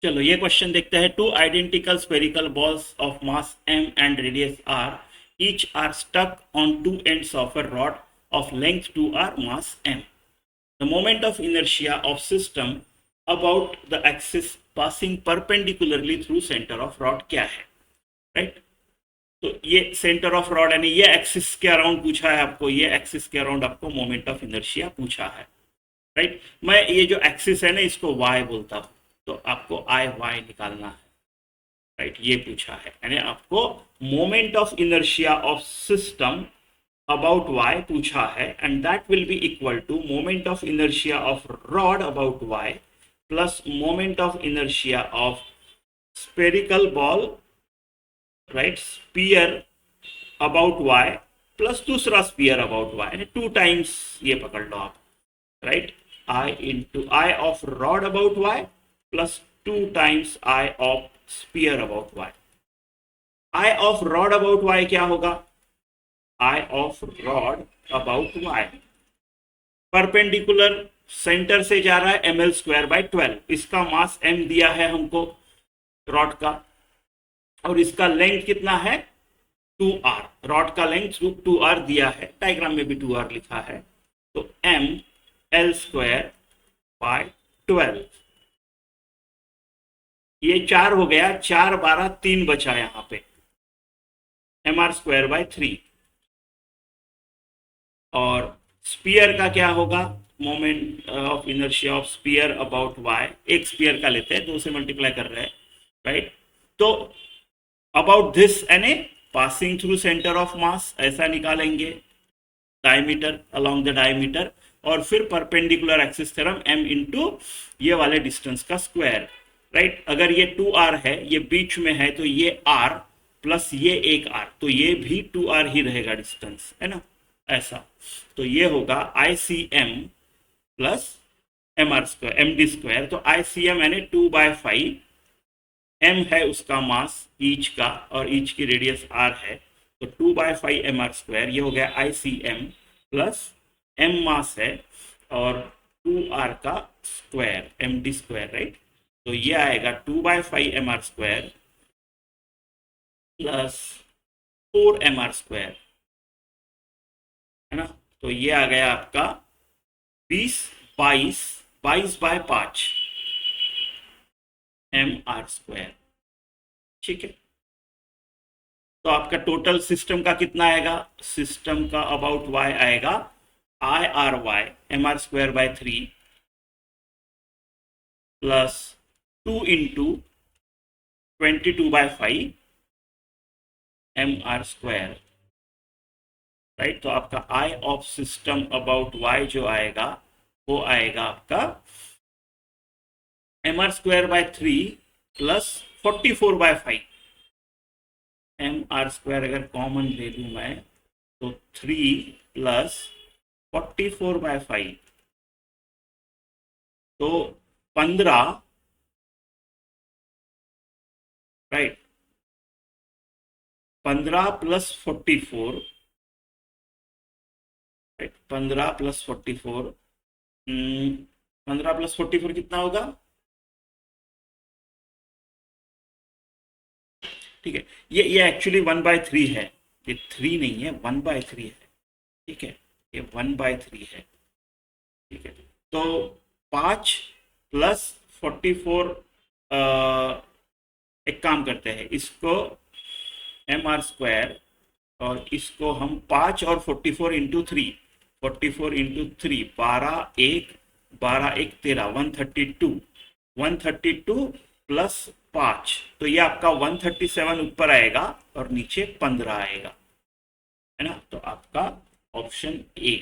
चलो ये क्वेश्चन देखते हैं। Two identical spherical balls of mass m and radius r each are stuck on two ends of a rod of length 2r mass m. The moment of inertia of system about the axis passing perpendicularly through center of rod क्या है, right? तो ये centre of rod यानी ये axis के around पूछा है आपको, ये एक्सिस के अराउंड आपको मोमेंट ऑफ इनर्शिया पूछा है, राइट? मैं ये जो एक्सिस है ना इसको y बोलता हूँ, तो आपको आई वाई निकालना है, राइट? ये पूछा है यानी आपको moment of inertia of system about y पूछा है, and that will be equal to moment of inertia of rod about y plus moment of inertia of spherical ball, right, sphere about y plus दूसरा स्पीयर about y, यानी 2 times ये पकड़ लो आप, right? I into I of rod about y plus 2 times I of sphere about y. I of rod about y क्या होगा? I of rod about y perpendicular centre से जा रहा है ml स्क्वायर बाई 12, इसका मास m दिया है हमको रॉड का, और इसका लेंथ कितना है 2r, रॉड का लेंथ 2r दिया है, डायग्राम में भी 2r लिखा है, तो m l स्क्वायर बाय 12, ये 4 हो गया, 4 12 3 बचा यहां पे, एम आर स्क्वायर बाय 3, और स्पीयर का क्या होगा? Moment of inertia of sphere about Y, एक स्पीयर का लेते हैं, 2 से मल्टीप्लाई कर रहे हैं, राइट? तो अबाउट दिस यानी passing through centre of mass, ऐसा निकालेंगे डायमीटर अलोंग द डायमीटर, और फिर perpendicular axis theorem m into ये वाले डिस्टेंस का स्क्वायर, राइट? अगर ये 2r है, ये बीच में है, तो ये r प्लस ये एक r, तो ये भी 2r ही रहेगा डिस्टेंस, है ना? ऐसा, तो ये होगा ICM plus mr square md square, तो ICM यानी 2/5, m है उसका मास ईच का, और ईच की रेडियस r है, तो 2/5 mr स्क्वायर, ये हो गया ICM प्लस m मास है और 2r का स्क्वायर md स्क्वायर, राइट? तो ये आएगा 2/5 mr square plus 4 mr square, है ना? तो ये आ गया आपका 22 बाय 5 mr स्क्वायर, ठीक है? तो आपका टोटल सिस्टम का कितना आएगा? सिस्टम का अबाउट y आएगा IRY mr square by 3 plus 2 into 22/5 mr square, right? तो आपका I of system about y जो आएगा वो आएगा आपका mr square by 3 plus 44/5, mr square अगर कॉमन ले लूँ मैं तो 3 प्लस 44/5, तो 15, right? 15 plus 44, right? 15 plus 44, 15 plus 44 कितना होगा? ठीक है, ये एक्चुअली 1/3 है, ये 3 नहीं है, 1/3 है, ठीक है? ये 1/3 है, ठीक है? तो 5 प्लस 44, एक काम करते हैं, इसको mr स्क्वायर और इसको हम 5 और 44 इंटू 3, 44 इंटू 3, 12 1 13, 132, 132 प्लस 5, तो ये आपका 137 ऊपर आएगा और नीचे 15 आएगा, है ना? तो आपका ऑप्शन ए